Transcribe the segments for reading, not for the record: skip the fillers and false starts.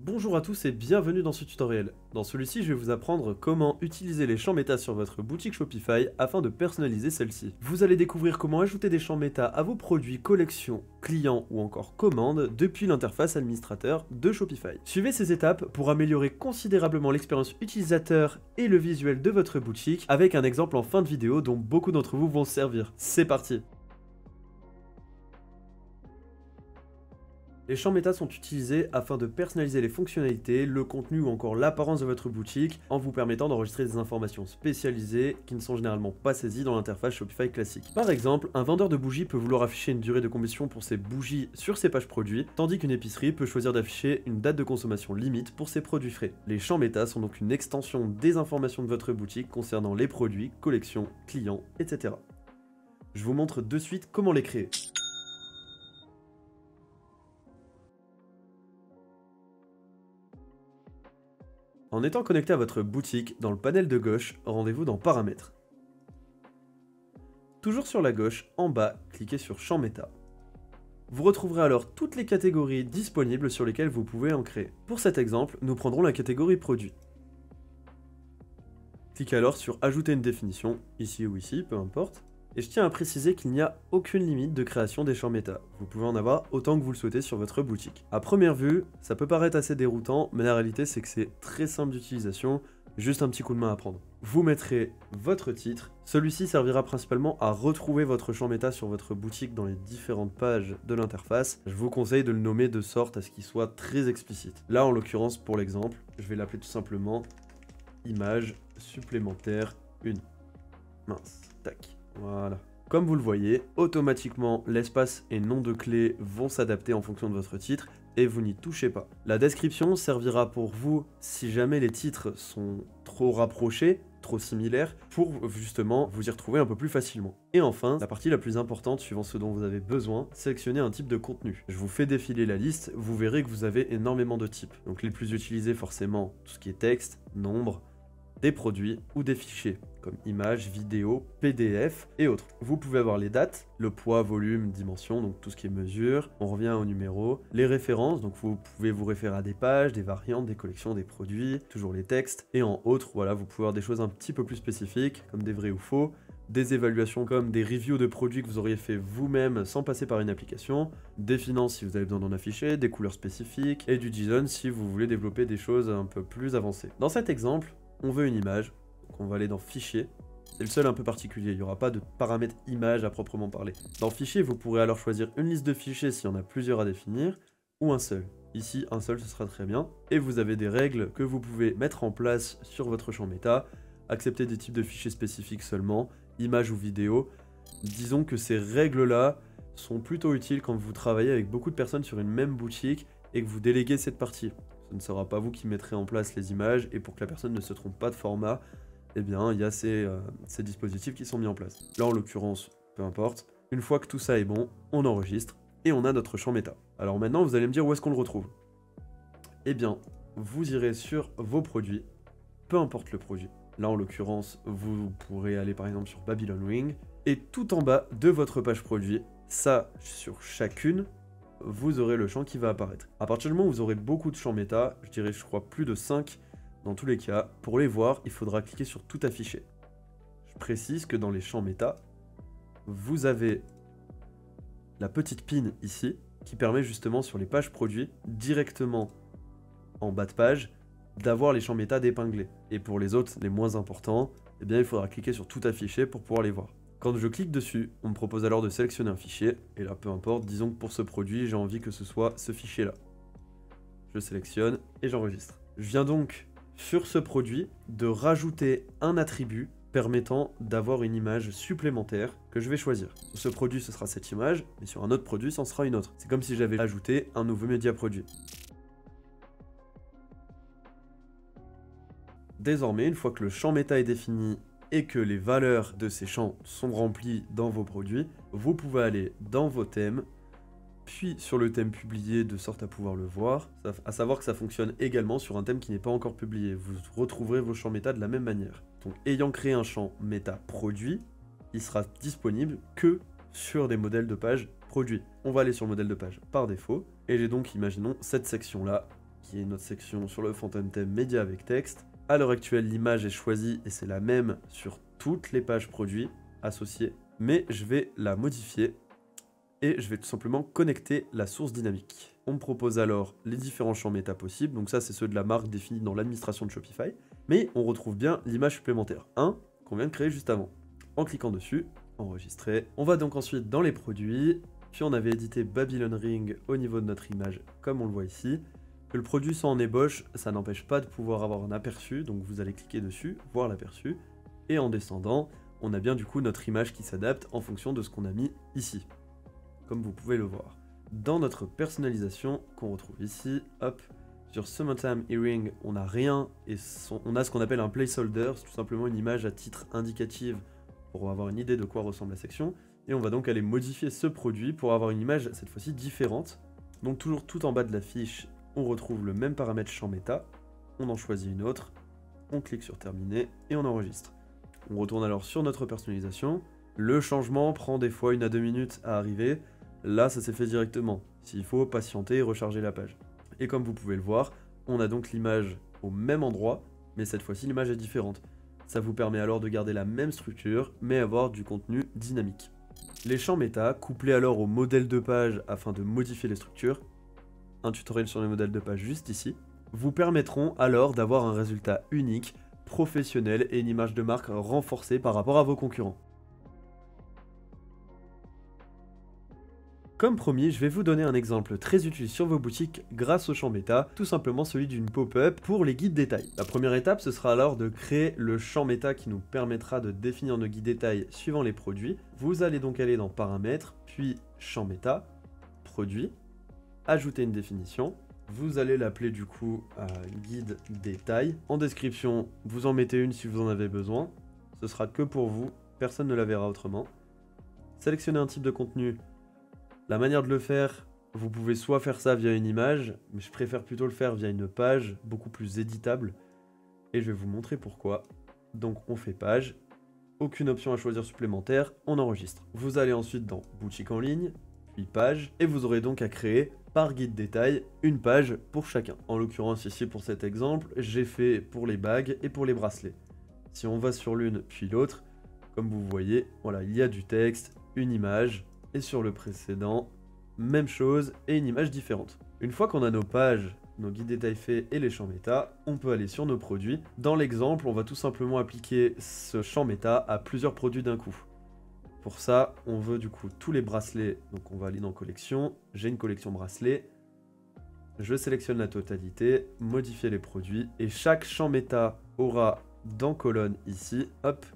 Bonjour à tous et bienvenue dans ce tutoriel. Dans celui-ci, je vais vous apprendre comment utiliser les champs méta sur votre boutique Shopify afin de personnaliser celle-ci. Vous allez découvrir comment ajouter des champs méta à vos produits, collections, clients ou encore commandes depuis l'interface administrateur de Shopify. Suivez ces étapes pour améliorer considérablement l'expérience utilisateur et le visuel de votre boutique avec un exemple en fin de vidéo dont beaucoup d'entre vous vont se servir. C'est parti! Les champs méta sont utilisés afin de personnaliser les fonctionnalités, le contenu ou encore l'apparence de votre boutique en vous permettant d'enregistrer des informations spécialisées qui ne sont généralement pas saisies dans l'interface Shopify classique. Par exemple, un vendeur de bougies peut vouloir afficher une durée de combustion pour ses bougies sur ses pages produits, tandis qu'une épicerie peut choisir d'afficher une date de consommation limite pour ses produits frais. Les champs méta sont donc une extension des informations de votre boutique concernant les produits, collections, clients, etc. Je vous montre de suite comment les créer. En étant connecté à votre boutique, dans le panel de gauche, rendez-vous dans Paramètres. Toujours sur la gauche, en bas, cliquez sur Champs méta. Vous retrouverez alors toutes les catégories disponibles sur lesquelles vous pouvez en créer. Pour cet exemple, nous prendrons la catégorie Produits. Cliquez alors sur Ajouter une définition, ici ou ici, peu importe. Et je tiens à préciser qu'il n'y a aucune limite de création des champs méta. Vous pouvez en avoir autant que vous le souhaitez sur votre boutique. À première vue, ça peut paraître assez déroutant, mais la réalité c'est que c'est très simple d'utilisation, juste un petit coup de main à prendre. Vous mettrez votre titre, celui-ci servira principalement à retrouver votre champ méta sur votre boutique dans les différentes pages de l'interface. Je vous conseille de le nommer de sorte à ce qu'il soit très explicite. Là en l'occurrence pour l'exemple, je vais l'appeler tout simplement image supplémentaire 1. Mince, tac. Voilà. Comme vous le voyez, automatiquement, l'espace et nom de clé vont s'adapter en fonction de votre titre et vous n'y touchez pas. La description servira pour vous si jamais les titres sont trop rapprochés, trop similaires, pour justement vous y retrouver un peu plus facilement. Et enfin, la partie la plus importante, suivant ce dont vous avez besoin, sélectionnez un type de contenu. Je vous fais défiler la liste, vous verrez que vous avez énormément de types. Donc les plus utilisés forcément, tout ce qui est texte, nombre, des produits ou des fichiers, comme images, vidéos, PDF et autres. Vous pouvez avoir les dates, le poids, volume, dimension, donc tout ce qui est mesure. On revient au numéro. Les références, donc vous pouvez vous référer à des pages, des variantes, des collections, des produits, toujours les textes. Et en autres, voilà, vous pouvez avoir des choses un petit peu plus spécifiques, comme des vrais ou faux, des évaluations comme des reviews de produits que vous auriez fait vous-même sans passer par une application, des finances si vous avez besoin d'en afficher, des couleurs spécifiques, et du JSON si vous voulez développer des choses un peu plus avancées. Dans cet exemple, on veut une image, donc on va aller dans Fichier. C'est le seul un peu particulier, il n'y aura pas de paramètre image à proprement parler. Dans Fichier, vous pourrez alors choisir une liste de fichiers s'il y en a plusieurs à définir, ou un seul. Ici, un seul, ce sera très bien. Et vous avez des règles que vous pouvez mettre en place sur votre champ méta, accepter des types de fichiers spécifiques seulement, images ou vidéos. Disons que ces règles-là sont plutôt utiles quand vous travaillez avec beaucoup de personnes sur une même boutique et que vous déléguez cette partie. Ce ne sera pas vous qui mettrez en place les images, et pour que la personne ne se trompe pas de format, eh bien, il y a ces dispositifs qui sont mis en place. Là, en l'occurrence, peu importe. Une fois que tout ça est bon, on enregistre, et on a notre champ méta. Alors maintenant, vous allez me dire où est-ce qu'on le retrouve. Eh bien, vous irez sur vos produits, peu importe le produit. Là, en l'occurrence, vous pourrez aller par exemple sur Babylon Ring, et tout en bas de votre page produit, ça, sur chacune, vous aurez le champ qui va apparaître. À partir du moment où vous aurez beaucoup de champs méta, je dirais je crois plus de 5 dans tous les cas, pour les voir, il faudra cliquer sur tout afficher. Je précise que dans les champs méta, vous avez la petite pin ici, qui permet justement sur les pages produits, directement en bas de page, d'avoir les champs méta d'épingler. Et pour les autres, les moins importants, eh bien il faudra cliquer sur tout afficher pour pouvoir les voir. Quand je clique dessus, on me propose alors de sélectionner un fichier, et là peu importe, disons que pour ce produit, j'ai envie que ce soit ce fichier-là. Je sélectionne et j'enregistre. Je viens donc, sur ce produit, de rajouter un attribut permettant d'avoir une image supplémentaire que je vais choisir. Sur ce produit, ce sera cette image, mais sur un autre produit, c'en sera une autre. C'est comme si j'avais ajouté un nouveau média produit. Désormais, une fois que le champ méta est défini et que les valeurs de ces champs sont remplies dans vos produits, vous pouvez aller dans vos thèmes, puis sur le thème publié de sorte à pouvoir le voir, à savoir que ça fonctionne également sur un thème qui n'est pas encore publié. Vous retrouverez vos champs méta de la même manière. Donc ayant créé un champ méta produit, il sera disponible que sur des modèles de page produits. On va aller sur le modèle de page par défaut, et j'ai donc, imaginons, cette section-là qui est notre section sur le Phantom Theme média avec texte. À l'heure actuelle, l'image est choisie et c'est la même sur toutes les pages produits associées, mais je vais la modifier et je vais tout simplement connecter la source dynamique. On me propose alors les différents champs méta possibles, donc ça c'est ceux de la marque définis dans l'administration de Shopify, mais on retrouve bien l'image supplémentaire 1 qu'on vient de créer juste avant. En cliquant dessus, enregistrer. On va donc ensuite dans les produits, puis on avait édité Babylon Ring au niveau de notre image comme on le voit ici. Que le produit soit en ébauche, ça n'empêche pas de pouvoir avoir un aperçu, donc vous allez cliquer dessus, voir l'aperçu, et en descendant, on a bien du coup notre image qui s'adapte en fonction de ce qu'on a mis ici, comme vous pouvez le voir. Dans notre personnalisation qu'on retrouve ici, hop, sur Summertime Earring, on n'a rien, et on a ce qu'on appelle un placeholder, c'est tout simplement une image à titre indicatif pour avoir une idée de quoi ressemble la section, et on va donc aller modifier ce produit pour avoir une image cette fois-ci différente. Donc toujours tout en bas de la fiche, on retrouve le même paramètre champ méta, on en choisit une autre, on clique sur terminer et on enregistre. On retourne alors sur notre personnalisation, le changement prend des fois 1 à 2 minutes à arriver, là ça s'est fait directement, s'il faut patienter et recharger la page. Et comme vous pouvez le voir, on a donc l'image au même endroit, mais cette fois-ci l'image est différente. Ça vous permet alors de garder la même structure, mais avoir du contenu dynamique. Les champs méta, couplés alors au modèle de page afin de modifier les structures, un tutoriel sur les modèles de page juste ici, vous permettront alors d'avoir un résultat unique, professionnel et une image de marque renforcée par rapport à vos concurrents. Comme promis, je vais vous donner un exemple très utile sur vos boutiques grâce au champ méta, tout simplement celui d'une pop-up pour les guides détails. La première étape, ce sera alors de créer le champ méta qui nous permettra de définir nos guides détails suivant les produits. Vous allez donc aller dans Paramètres, puis Champ méta, Produit, ajouter une définition. Vous allez l'appeler du coup guide détail. En description, vous en mettez une si vous en avez besoin. Ce sera que pour vous, personne ne la verra autrement. Sélectionnez un type de contenu. La manière de le faire, vous pouvez soit faire ça via une image, mais je préfère plutôt le faire via une page, beaucoup plus éditable. Et je vais vous montrer pourquoi. Donc on fait page, aucune option à choisir supplémentaire, on enregistre. Vous allez ensuite dans boutique en ligne, puis page, et vous aurez donc à créer par guide détail une page pour chacun. En l'occurrence ici pour cet exemple, j'ai fait pour les bagues et pour les bracelets. Si on va sur l'une puis l'autre, comme vous voyez, voilà, il y a du texte, une image, et sur le précédent, même chose et une image différente. Une fois qu'on a nos pages, nos guides détails faits et les champs méta, on peut aller sur nos produits. Dans l'exemple, on va tout simplement appliquer ce champ méta à plusieurs produits d'un coup. Pour ça, on veut du coup tous les bracelets, donc on va aller dans collection, j'ai une collection bracelets, je sélectionne la totalité, modifier les produits, et chaque champ méta aura dans colonne ici, hop,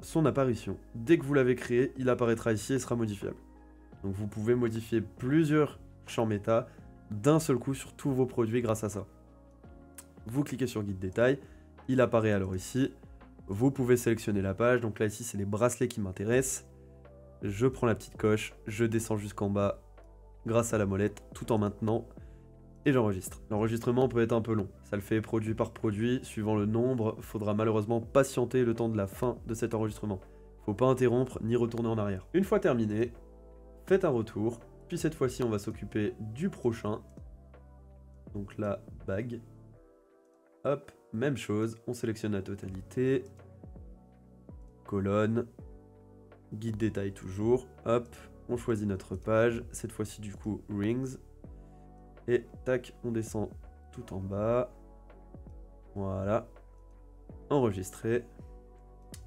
son apparition. Dès que vous l'avez créé, il apparaîtra ici et sera modifiable. Donc vous pouvez modifier plusieurs champs méta d'un seul coup sur tous vos produits grâce à ça. Vous cliquez sur guide détail, il apparaît alors ici. Vous pouvez sélectionner la page, donc là ici c'est les bracelets qui m'intéressent. Je prends la petite coche, je descends jusqu'en bas grâce à la molette tout en maintenant et j'enregistre. L'enregistrement peut être un peu long, ça le fait produit par produit, suivant le nombre, faudra malheureusement patienter le temps de la fin de cet enregistrement. Faut pas interrompre ni retourner en arrière. Une fois terminé, faites un retour, puis cette fois-ci on va s'occuper du prochain. Donc la bague. Hop, même chose, on sélectionne la totalité. Colonne. Guide détail toujours. Hop, on choisit notre page. Cette fois-ci du coup rings. Et tac, on descend tout en bas. Voilà. Enregistrer.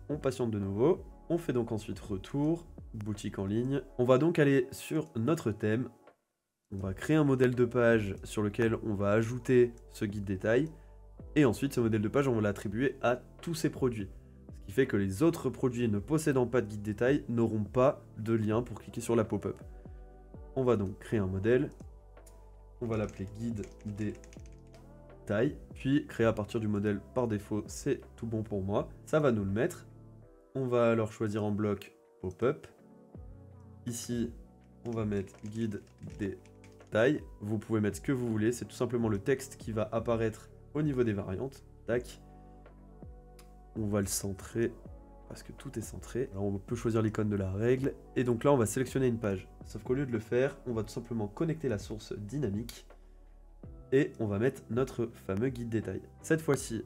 On patiente de nouveau. On fait donc ensuite retour. Boutique en ligne. On va donc aller sur notre thème. On va créer un modèle de page sur lequel on va ajouter ce guide détail. Et ensuite, ce modèle de page, on va l'attribuer à tous ces produits. Ce qui fait que les autres produits ne possédant pas de guide détail n'auront pas de lien pour cliquer sur la pop-up. On va donc créer un modèle. On va l'appeler guide détail. Puis créer à partir du modèle par défaut, c'est tout bon pour moi. Ça va nous le mettre. On va alors choisir en bloc pop-up. Ici, on va mettre guide détail. Vous pouvez mettre ce que vous voulez. C'est tout simplement le texte qui va apparaître au niveau des variantes. Tac. On va le centrer parce que tout est centré. Alors on peut choisir l'icône de la règle. Et donc là, on va sélectionner une page. Sauf qu'au lieu de le faire, on va tout simplement connecter la source dynamique. et on va mettre notre fameux guide détail. Cette fois-ci,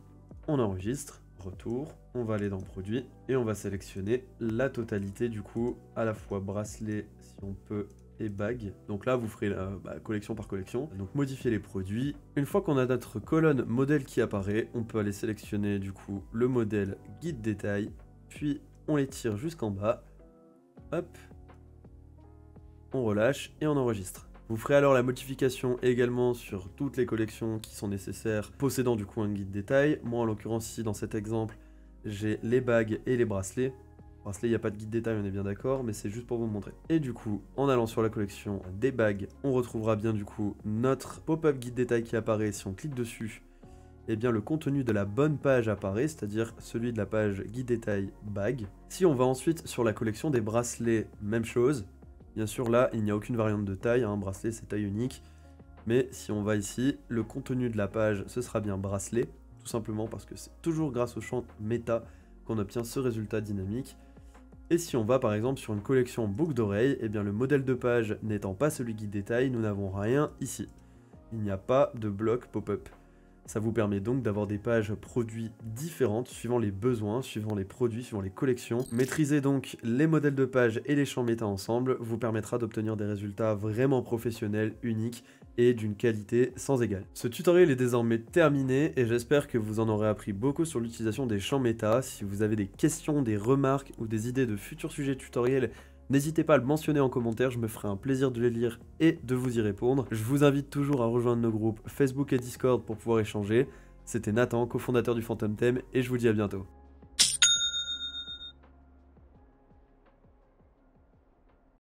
on enregistre, retour, on va aller dans produit et on va sélectionner la totalité du coup, à la fois bracelet si on peut et bague. Donc là vous ferez la collection par collection. Donc modifier les produits. Une fois qu'on a notre colonne modèle qui apparaît, on peut aller sélectionner du coup le modèle guide détail, puis on les tire jusqu'en bas. Hop, on relâche et on enregistre. Vous ferez alors la modification également sur toutes les collections qui sont nécessaires, possédant du coup un guide détail. Moi en l'occurrence ici dans cet exemple, j'ai les bagues et les bracelets. Bracelet, il n'y a pas de guide détail, on est bien d'accord, mais c'est juste pour vous montrer. Et du coup, en allant sur la collection des bagues, on retrouvera bien du coup notre pop-up guide détail qui apparaît. Si on clique dessus, eh bien le contenu de la bonne page apparaît, c'est-à-dire celui de la page guide détail bague. Si on va ensuite sur la collection des bracelets, même chose. Bien sûr, là, il n'y a aucune variante de taille, un bracelet c'est taille unique. Mais si on va ici, le contenu de la page, ce sera bien bracelet, tout simplement parce que c'est toujours grâce au champ méta qu'on obtient ce résultat dynamique. Et si on va par exemple sur une collection boucle d'oreille, eh bien le modèle de page n'étant pas celui guide détail, nous n'avons rien ici. Il n'y a pas de bloc pop-up. Ça vous permet donc d'avoir des pages produits différentes suivant les besoins, suivant les produits, suivant les collections. Maîtriser donc les modèles de pages et les champs méta ensemble vous permettra d'obtenir des résultats vraiment professionnels, uniques et d'une qualité sans égale. Ce tutoriel est désormais terminé et j'espère que vous en aurez appris beaucoup sur l'utilisation des champs méta. Si vous avez des questions, des remarques ou des idées de futurs sujets tutoriels, n'hésitez pas à le mentionner en commentaire, je me ferai un plaisir de les lire et de vous y répondre. Je vous invite toujours à rejoindre nos groupes Facebook et Discord pour pouvoir échanger. C'était Nathan, cofondateur du Phantom Theme, et je vous dis à bientôt.